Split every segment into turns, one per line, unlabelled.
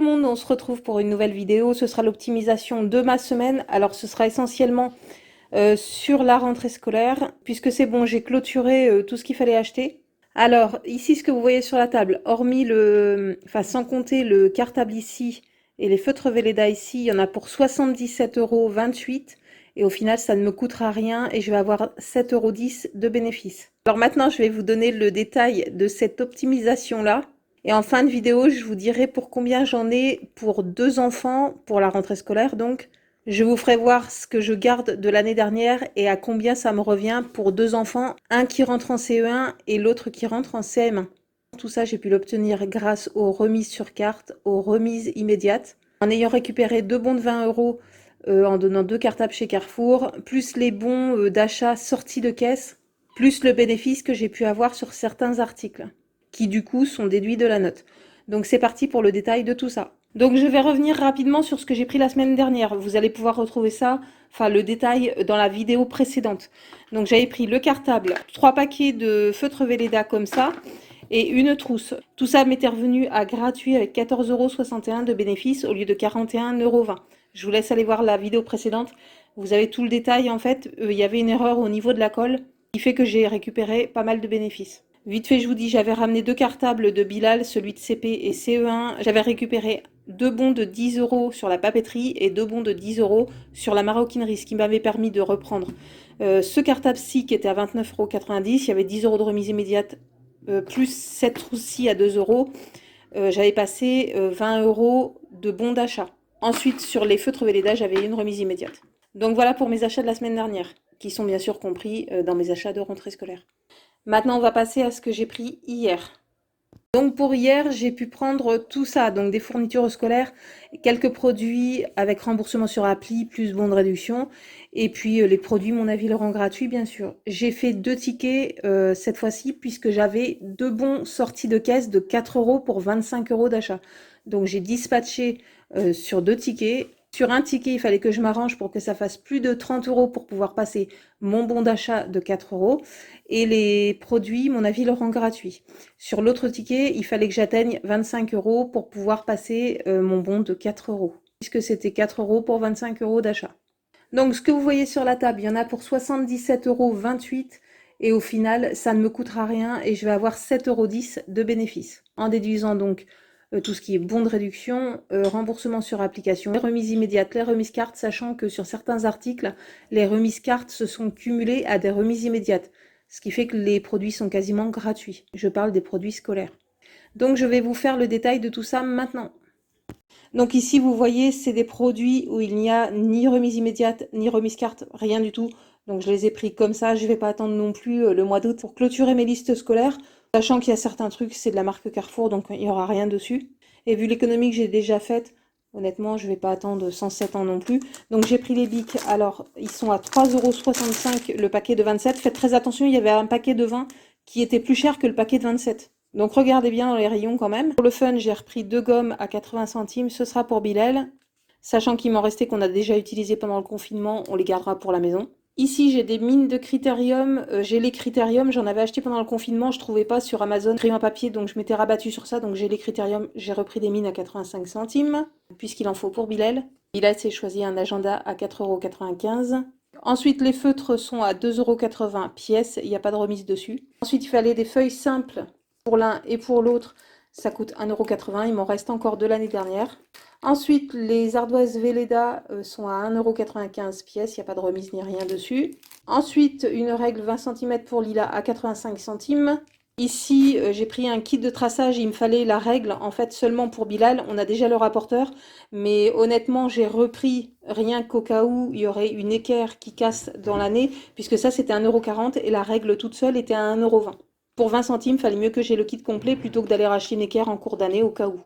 le monde, on se retrouve pour une nouvelle vidéo. Ce sera l'optimisation de ma semaine. Alors ce sera essentiellement sur la rentrée scolaire, puisque c'est bon, j'ai clôturé tout ce qu'il fallait acheter. Alors ici, ce que vous voyez sur la table, hormis enfin sans compter le cartable ici et les feutres Velleda ici, il y en a pour 77,28 €. Et au final, ça ne me coûtera rien et je vais avoir 7,10 € de bénéfice. Alors maintenant, je vais vous donner le détail de cette optimisation-là. Et en fin de vidéo, je vous dirai pour combien j'en ai pour 2 enfants, pour la rentrée scolaire donc. Je vous ferai voir ce que je garde de l'année dernière et à combien ça me revient pour 2 enfants, un qui rentre en CE1 et l'autre qui rentre en CM1. Tout ça, j'ai pu l'obtenir grâce aux remises sur carte, aux remises immédiates. En ayant récupéré 2 bons de 20 € en donnant 2 cartables chez Carrefour, plus les bons d'achat sortis de caisse, plus le bénéfice que j'ai pu avoir sur certains articles, qui du coup sont déduits de la note. Donc c'est parti pour le détail de tout ça. Donc je vais revenir rapidement sur ce que j'ai pris la semaine dernière. Vous allez pouvoir retrouver ça, enfin le détail dans la vidéo précédente. Donc j'avais pris le cartable, 3 paquets de feutres Velleda comme ça, et une trousse. Tout ça m'était revenu à gratuit avec 14,61 € de bénéfice au lieu de 41,20 €. Je vous laisse aller voir la vidéo précédente. Vous avez tout le détail en fait. Il y avait une erreur au niveau de la colle qui fait que j'ai récupéré pas mal de bénéfices. Vite fait, je vous dis, j'avais ramené 2 cartables de Bilal, celui de CP et CE1. J'avais récupéré 2 bons de 10 € sur la papeterie et 2 bons de 10 € sur la maroquinerie, ce qui m'avait permis de reprendre ce cartable-ci qui était à 29,90 €. Il y avait 10 € de remise immédiate, plus cette trousse-ci à 2 €. J'avais passé 20 € de bons d'achat. Ensuite, sur les feutres Velleda, j'avais une remise immédiate. Donc voilà pour mes achats de la semaine dernière, qui sont bien sûr compris dans mes achats de rentrée scolaire. Maintenant, on va passer à ce que j'ai pris hier. Donc pour hier, j'ai pu prendre tout ça, donc des fournitures scolaires, quelques produits avec remboursement sur appli, plus bon de réduction, et puis les produits, mon avis, le rend gratuit, bien sûr. J'ai fait 2 tickets cette fois-ci, puisque j'avais 2 bons sortis de caisse de 4 € pour 25 € d'achat. Donc j'ai dispatché sur 2 tickets. Sur un ticket, il fallait que je m'arrange pour que ça fasse plus de 30 € pour pouvoir passer mon bon d'achat de 4 €. Et les produits, mon avis, le rend gratuit. Sur l'autre ticket, il fallait que j'atteigne 25 € pour pouvoir passer mon bon de 4 €. Puisque c'était 4 € pour 25 € d'achat. Donc ce que vous voyez sur la table, il y en a pour 77,28 € et au final, ça ne me coûtera rien et je vais avoir 7,10 € de bénéfice. En déduisant donc tout ce qui est bon de réduction, remboursement sur application, les remises immédiates, les remises cartes, sachant que sur certains articles, les remises cartes se sont cumulées à des remises immédiates, ce qui fait que les produits sont quasiment gratuits. Je parle des produits scolaires. Donc je vais vous faire le détail de tout ça maintenant. Donc ici, vous voyez, c'est des produits où il n'y a ni remise immédiate, ni remise carte, rien du tout. Donc je les ai pris comme ça, je ne vais pas attendre non plus le mois d'août pour clôturer mes listes scolaires, sachant qu'il y a certains trucs, c'est de la marque Carrefour, donc il n'y aura rien dessus. Et vu l'économie que j'ai déjà faite, honnêtement, je ne vais pas attendre 107 ans non plus. Donc j'ai pris les bics, alors ils sont à 3,65 € le paquet de 27. Faites très attention, il y avait un paquet de 20 qui était plus cher que le paquet de 27. Donc regardez bien dans les rayons quand même. Pour le fun, j'ai repris 2 gommes à 80 centimes, ce sera pour Bilal. Sachant qu'il m'en restait qu'on a déjà utilisé pendant le confinement, on les gardera pour la maison. Ici, j'ai des mines de Critérium. J'ai les Critérium, j'en avais acheté pendant le confinement, je trouvais pas sur Amazon crayon à papier, donc je m'étais rabattue sur ça. Donc j'ai les Critérium, j'ai repris des mines à 85 centimes, puisqu'il en faut pour Bilal. Bilal s'est choisi un agenda à 4,95 €. Ensuite, les feutres sont à 2,80 € pièce, il n'y a pas de remise dessus. Ensuite, il fallait des feuilles simples pour l'un et pour l'autre, ça coûte 1,80 €. Il m'en reste encore de l'année dernière. Ensuite, les ardoises Velleda sont à 1,95 € pièce. Il n'y a pas de remise ni rien dessus. Ensuite, une règle 20 cm pour Lila à 85 centimes. Ici, j'ai pris un kit de traçage. Il me fallait la règle, en fait, seulement pour Bilal. On a déjà le rapporteur. Mais honnêtement, j'ai repris rien qu'au cas où il y aurait une équerre qui casse dans l'année. Puisque ça, c'était 1,40 € et la règle toute seule était à 1,20 €. Pour 20 centimes, il fallait mieux que j'ai le kit complet plutôt que d'aller racheter une équerre en cours d'année au cas où.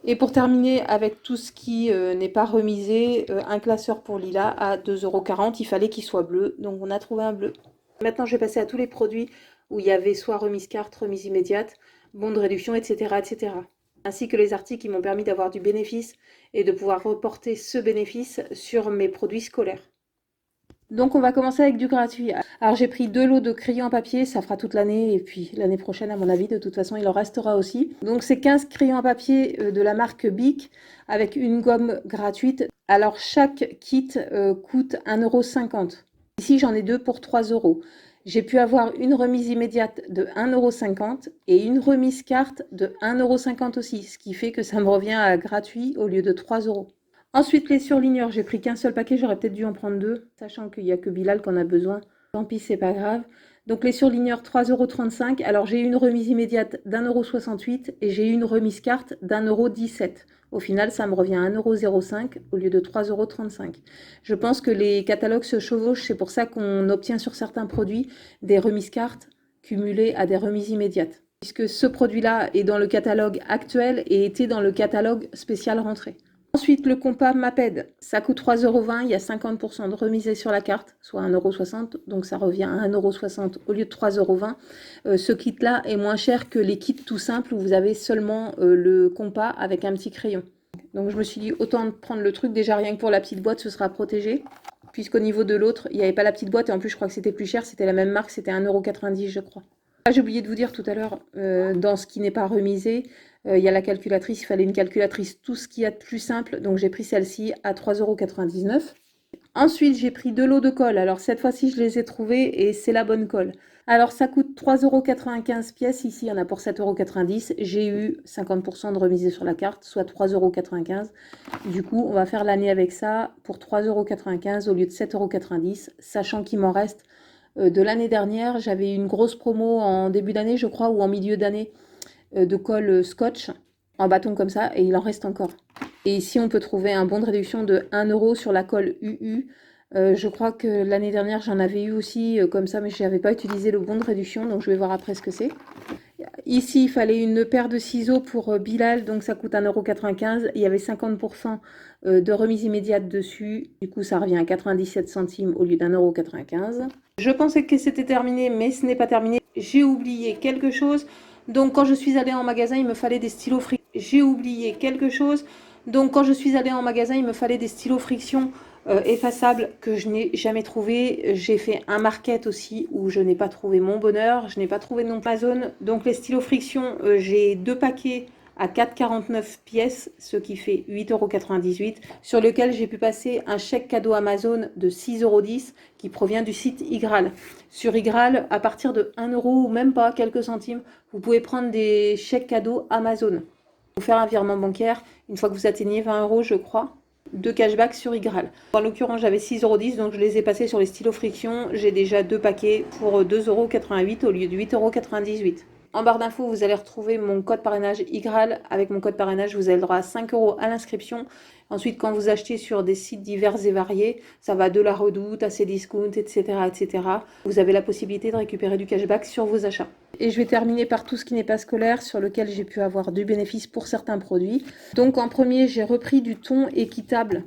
Et pour terminer avec tout ce qui n'est pas remisé, un classeur pour Lila à 2,40 €. Il fallait qu'il soit bleu, donc on a trouvé un bleu. Maintenant, je vais passer à tous les produits où il y avait soit remise carte, remise immédiate, bon de réduction, etc., etc. Ainsi que les articles qui m'ont permis d'avoir du bénéfice et de pouvoir reporter ce bénéfice sur mes produits scolaires. Donc on va commencer avec du gratuit. Alors j'ai pris 2 lots de crayons à papier, ça fera toute l'année et puis l'année prochaine à mon avis, de toute façon il en restera aussi. Donc c'est 15 crayons à papier de la marque Bic avec une gomme gratuite. Alors chaque kit coûte 1,50 €. Ici j'en ai deux pour 3 €. J'ai pu avoir une remise immédiate de 1,50 € et une remise carte de 1,50 € aussi, ce qui fait que ça me revient à gratuit au lieu de 3 €. Ensuite, les surligneurs, j'ai pris qu'un seul paquet, j'aurais peut-être dû en prendre deux, sachant qu'il n'y a que Bilal qu'on a besoin. Tant pis, c'est pas grave. Donc les surligneurs, 3,35 €. Alors j'ai eu une remise immédiate d'1,68 € et j'ai eu une remise carte d'1,17 €. Au final, ça me revient à 1,05 € au lieu de 3,35 €. Je pense que les catalogues se chevauchent, c'est pour ça qu'on obtient sur certains produits des remises cartes cumulées à des remises immédiates. Puisque ce produit-là est dans le catalogue actuel et était dans le catalogue spécial rentrée. Ensuite, le compas MAPED, ça coûte 3,20 €, il y a 50% de remise sur la carte, soit 1,60 €, donc ça revient à 1,60 € au lieu de 3,20 €. Ce kit-là est moins cher que les kits tout simples où vous avez seulement le compas avec un petit crayon. Donc je me suis dit, autant prendre le truc, déjà rien que pour la petite boîte, ce sera protégé. Puisqu'au niveau de l'autre, il n'y avait pas la petite boîte, et en plus je crois que c'était plus cher, c'était la même marque, c'était 1,90 € je crois. Ah, j'ai oublié de vous dire tout à l'heure, dans ce qui n'est pas remisé, il y a la calculatrice, il fallait une calculatrice, tout ce qu'il y a de plus simple, donc j'ai pris celle-ci à 3,99 €. Ensuite, j'ai pris 2 lots de colle. Alors cette fois-ci, je les ai trouvés et c'est la bonne colle. Alors ça coûte 3,95 € pièce. Ici, il y en a pour 7,90 €. J'ai eu 50% de remise sur la carte, soit 3,95 €. Du coup, on va faire l'année avec ça pour 3,95 € au lieu de 7,90 €, sachant qu'il m'en reste de l'année dernière. J'avais une grosse promo en début d'année, je crois, ou en milieu d'année, de colle scotch en bâton comme ça, et il en reste encore. Et ici, on peut trouver un bon de réduction de 1 € sur la colle UU. Je crois que l'année dernière, j'en avais eu aussi comme ça, mais je n'avais pas utilisé le bon de réduction, donc je vais voir après ce que c'est. Ici, il fallait une paire de ciseaux pour Bilal, donc ça coûte 1,95 €. Il y avait 50% de remise immédiate dessus, du coup ça revient à 97 centimes au lieu d'1,95 €. Je pensais que c'était terminé, mais ce n'est pas terminé. J'ai oublié quelque chose. Donc quand je suis allée en magasin, il me fallait des stylos friction. J'ai oublié quelque chose. Donc quand je suis allée en magasin, il me fallait des stylos friction effaçables que je n'ai jamais trouvé. J'ai fait un market aussi où je n'ai pas trouvé mon bonheur. Je n'ai pas trouvé non Amazon. Donc les stylos friction, j'ai 2 paquets à 4,49 pièces, ce qui fait 8,98 €, sur lequel j'ai pu passer un chèque cadeau Amazon de 6,10 € qui provient du site iGraal. Sur iGraal, à partir de 1 € ou même pas, quelques centimes, vous pouvez prendre des chèques cadeaux Amazon. Vous faire un virement bancaire une fois que vous atteignez 20 € je crois, de cashback sur iGraal. En l'occurrence, j'avais 6,10 €, donc je les ai passés sur les stylos friction. J'ai déjà 2 paquets pour 2,88 € au lieu de 8,98 €. En barre d'infos, vous allez retrouver mon code parrainage iGraal. Avec mon code parrainage, vous avez le droit à 5 € à l'inscription. Ensuite, quand vous achetez sur des sites divers et variés, ça va de la Redoute à Cdiscount, etc., etc., vous avez la possibilité de récupérer du cashback sur vos achats. Et je vais terminer par tout ce qui n'est pas scolaire, sur lequel j'ai pu avoir du bénéfice pour certains produits. Donc en premier, j'ai repris du thon équitable.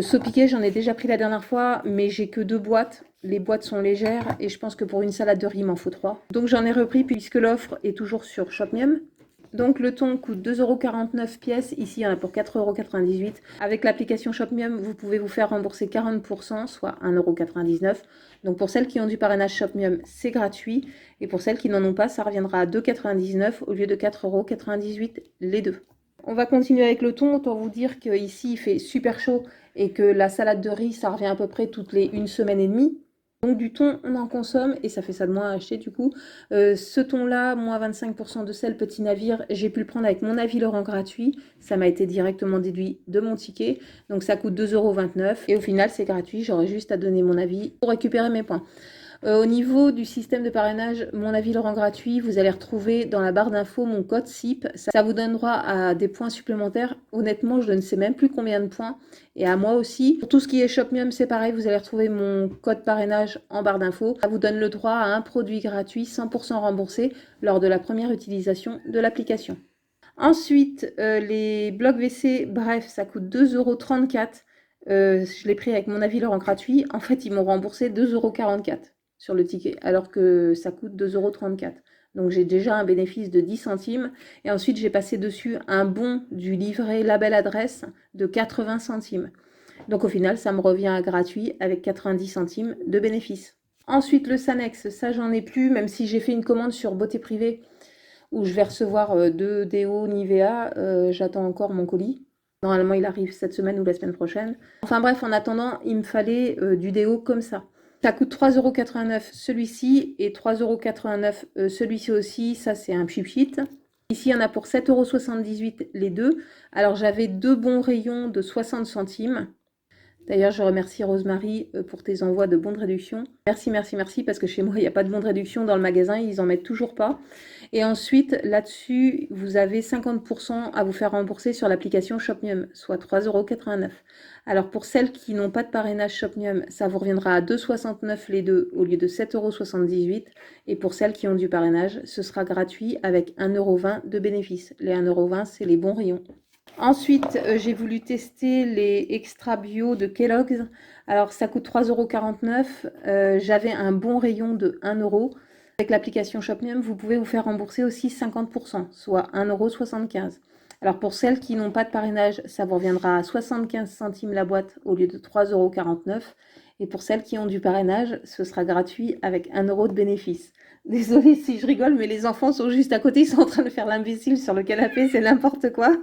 Saupiquet, j'en ai déjà pris la dernière fois, mais j'ai que 2 boîtes. Les boîtes sont légères et je pense que pour une salade de riz, il m'en faut 3. Donc j'en ai repris puisque l'offre est toujours sur Shopmium. Donc le thon coûte 2,49 € pièce. Ici, il y en a pour 4,98 €. Avec l'application Shopmium, vous pouvez vous faire rembourser 40%, soit 1,99 €. Donc pour celles qui ont du parrainage Shopmium, c'est gratuit. Et pour celles qui n'en ont pas, ça reviendra à 2,99 € au lieu de 4,98 € les deux. On va continuer avec le thon. Autant vous dire qu'ici, il fait super chaud et que la salade de riz, ça revient à peu près toutes les 1 semaine et demie. Donc du thon, on en consomme et ça fait ça de moins à acheter du coup. Ce thon-là, moins 25% de sel, petit navire, j'ai pu le prendre avec mon avis Laurent gratuit. Ça m'a été directement déduit de mon ticket. Donc ça coûte 2,29 € et au final c'est gratuit. J'aurai juste à donner mon avis pour récupérer mes points. Au niveau du système de parrainage, mon avis le rend gratuit. Vous allez retrouver dans la barre d'infos mon code SIP. Ça vous donne droit à des points supplémentaires. Honnêtement, je ne sais même plus combien de points. Et à moi aussi. Pour tout ce qui est Shopmium, c'est pareil. Vous allez retrouver mon code parrainage en barre d'infos. Ça vous donne le droit à un produit gratuit 100% remboursé lors de la première utilisation de l'application. Ensuite, les blocs WC, bref, ça coûte 2,34 €. Je l'ai pris avec mon avis le rend gratuit. En fait, ils m'ont remboursé 2,44 € sur le ticket, alors que ça coûte 2,34 €. Donc j'ai déjà un bénéfice de 10 centimes. Et ensuite, j'ai passé dessus un bon du livret label adresse de 80 centimes. Donc au final, ça me revient à gratuit avec 90 centimes de bénéfice. Ensuite, le Sanex, ça j'en ai plus, même si j'ai fait une commande sur Beauté Privée où je vais recevoir 2 déos Nivea, j'attends encore mon colis. Normalement, il arrive cette semaine ou la semaine prochaine. Enfin bref, en attendant, il me fallait du déo comme ça. Ça coûte 3,89 € celui-ci et 3,89 € celui-ci aussi. Ça, c'est un pchit. Ici, il y en a pour 7,78 € les deux. Alors, j'avais deux bons rayons de 60 centimes. D'ailleurs, je remercie Rosemary pour tes envois de bons de réduction. Merci, merci, merci, parce que chez moi, il n'y a pas de bons de réduction dans le magasin, ils en mettent toujours pas. Et ensuite, là-dessus, vous avez 50% à vous faire rembourser sur l'application Shopmium, soit 3,89 €. Alors, pour celles qui n'ont pas de parrainage Shopmium, ça vous reviendra à 2,69 € les deux au lieu de 7,78 €. Et pour celles qui ont du parrainage, ce sera gratuit avec 1,20 € de bénéfice. Les 1,20 €, c'est les bons rayons. Ensuite, j'ai voulu tester les extra bio de Kellogg's. Alors, ça coûte 3,49 €. J'avais un bon rayon de 1 €. Avec l'application Shopmium, vous pouvez vous faire rembourser aussi 50%, soit 1,75 €. Alors, pour celles qui n'ont pas de parrainage, ça vous reviendra à 75 centimes la boîte au lieu de 3,49 €. Et pour celles qui ont du parrainage, ce sera gratuit avec 1 € de bénéfice. Désolée si je rigole, mais les enfants sont juste à côté, ils sont en train de faire l'imbécile sur le canapé, c'est n'importe quoi.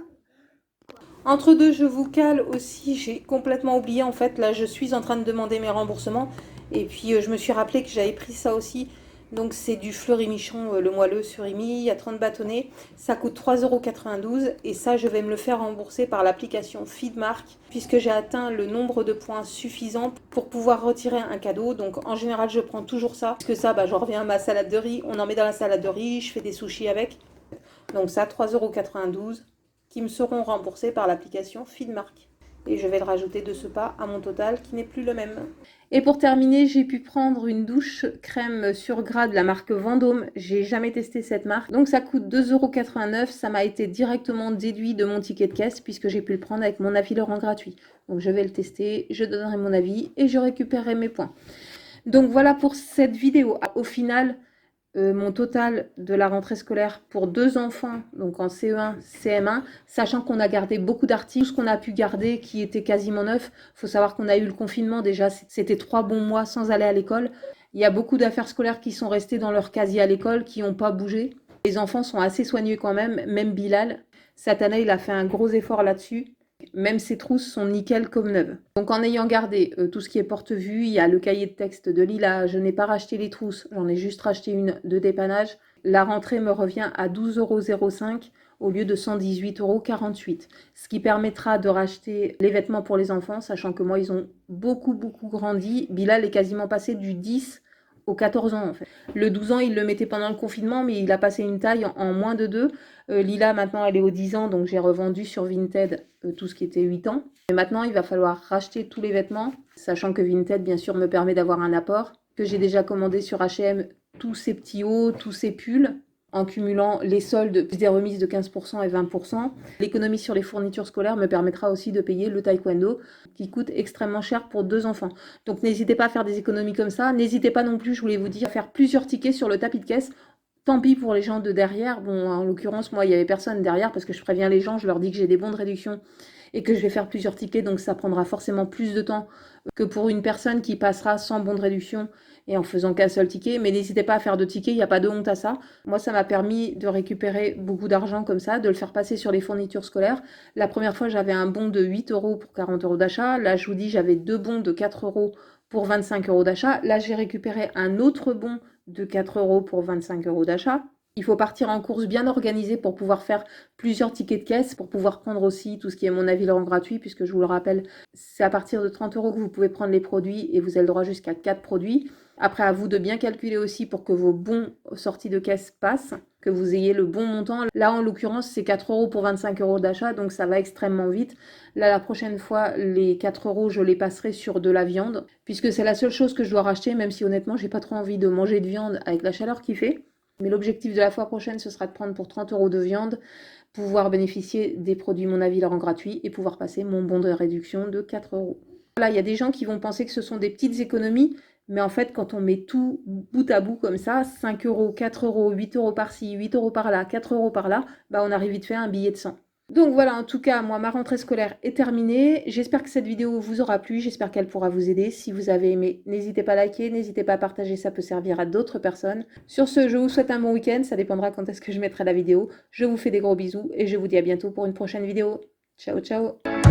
Entre deux, je vous cale aussi, j'ai complètement oublié en fait, là je suis en train de demander mes remboursements et puis je me suis rappelé que j'avais pris ça aussi. Donc c'est du Fleury Michon, le moelleux surimi, il y a 30 bâtonnets, ça coûte 3,92 € et ça je vais me le faire rembourser par l'application Feedmark puisque j'ai atteint le nombre de points suffisant pour pouvoir retirer un cadeau. Donc en général je prends toujours ça, parce que ça je reviens à ma salade de riz, on en met dans la salade de riz, je fais des sushis avec. Donc ça 3,92 € qui me seront remboursés par l'application Feedmark. Et je vais le rajouter de ce pas à mon total qui n'est plus le même. Et pour terminer, j'ai pu prendre une douche crème sur gras de la marque Vendôme. J'ai jamais testé cette marque. Donc ça coûte 2,89 €. Ça m'a été directement déduit de mon ticket de caisse puisque j'ai pu le prendre avec mon avis Laurent gratuit. Donc je vais le tester, je donnerai mon avis et je récupérerai mes points. Donc voilà pour cette vidéo. Au final, mon total de la rentrée scolaire pour 2 enfants, donc en CE1, CM1, sachant qu'on a gardé beaucoup d'articles, tout ce qu'on a pu garder qui était quasiment neuf. Il faut savoir qu'on a eu le confinement déjà, c'était 3 bons mois sans aller à l'école. Il y a beaucoup d'affaires scolaires qui sont restées dans leur casier à l'école, qui n'ont pas bougé. Les enfants sont assez soigneux quand même Bilal. Cette année, il a fait un gros effort là-dessus. Même ses trousses sont nickel comme neuves. Donc en ayant gardé tout ce qui est porte-vue, il y a le cahier de texte de Lila, je n'ai pas racheté les trousses, j'en ai juste racheté une de dépannage. La rentrée me revient à 12,05 € au lieu de 118,48 €. Ce qui permettra de racheter les vêtements pour les enfants, sachant que moi ils ont beaucoup grandi. Bilal est quasiment passé du 10 aux 14 ans en fait. Le 12 ans, il le mettait pendant le confinement, mais il a passé une taille en moins de 2. Lila, maintenant, elle est aux 10 ans, donc j'ai revendu sur Vinted tout ce qui était 8 ans. Et maintenant, il va falloir racheter tous les vêtements, sachant que Vinted, bien sûr, me permet d'avoir un apport, que j'ai déjà commandé sur H&M tous ces petits hauts, tous ces pulls, en cumulant les soldes, plus des remises de 15% et 20%. L'économie sur les fournitures scolaires me permettra aussi de payer le taekwondo, qui coûte extrêmement cher pour 2 enfants. Donc n'hésitez pas à faire des économies comme ça. N'hésitez pas non plus, je voulais vous dire, à faire plusieurs tickets sur le tapis de caisse. Tant pis pour les gens de derrière. Bon, en l'occurrence, moi, il n'y avait personne derrière parce que je préviens les gens, je leur dis que j'ai des bons de réduction et que je vais faire plusieurs tickets, donc ça prendra forcément plus de temps que pour une personne qui passera sans bon de réduction et en faisant qu'un seul ticket. Mais n'hésitez pas à faire de tickets, il n'y a pas de honte à ça. Moi, ça m'a permis de récupérer beaucoup d'argent comme ça, de le faire passer sur les fournitures scolaires. La première fois, j'avais un bon de 8 € pour 40 € d'achat. Là, je vous dis, j'avais 2 bons de 4 € pour 25 € d'achat. Là, j'ai récupéré un autre bon de 4 € pour 25 € d'achat. Il faut partir en course bien organisé pour pouvoir faire plusieurs tickets de caisse, pour pouvoir prendre aussi tout ce qui est mon avis Laurent gratuit, puisque je vous le rappelle, c'est à partir de 30 € que vous pouvez prendre les produits et vous avez le droit jusqu'à 4 produits. Après, à vous de bien calculer aussi pour que vos bons sorties de caisse passent, que vous ayez le bon montant. Là, en l'occurrence, c'est 4 € pour 25 € d'achat, donc ça va extrêmement vite. Là, la prochaine fois, les 4 € je les passerai sur de la viande, puisque c'est la seule chose que je dois racheter, même si honnêtement, j'ai pas trop envie de manger de viande avec la chaleur qu'il fait. Mais l'objectif de la fois prochaine, ce sera de prendre pour 30 € de viande, pouvoir bénéficier des produits Mon Avis Laurent gratuits et pouvoir passer mon bon de réduction de 4 €. Voilà, il y a des gens qui vont penser que ce sont des petites économies, mais en fait, quand on met tout bout à bout comme ça, 5 €, 4 €, 8 € par-ci, 8 € par-là, 4 € par-là, on arrive vite fait à un billet de 100. Donc voilà, en tout cas, moi, ma rentrée scolaire est terminée. J'espère que cette vidéo vous aura plu, j'espère qu'elle pourra vous aider. Si vous avez aimé, n'hésitez pas à liker, n'hésitez pas à partager, ça peut servir à d'autres personnes. Sur ce, je vous souhaite un bon week-end, ça dépendra quand est-ce que je mettrai la vidéo. Je vous fais des gros bisous et je vous dis à bientôt pour une prochaine vidéo. Ciao, ciao!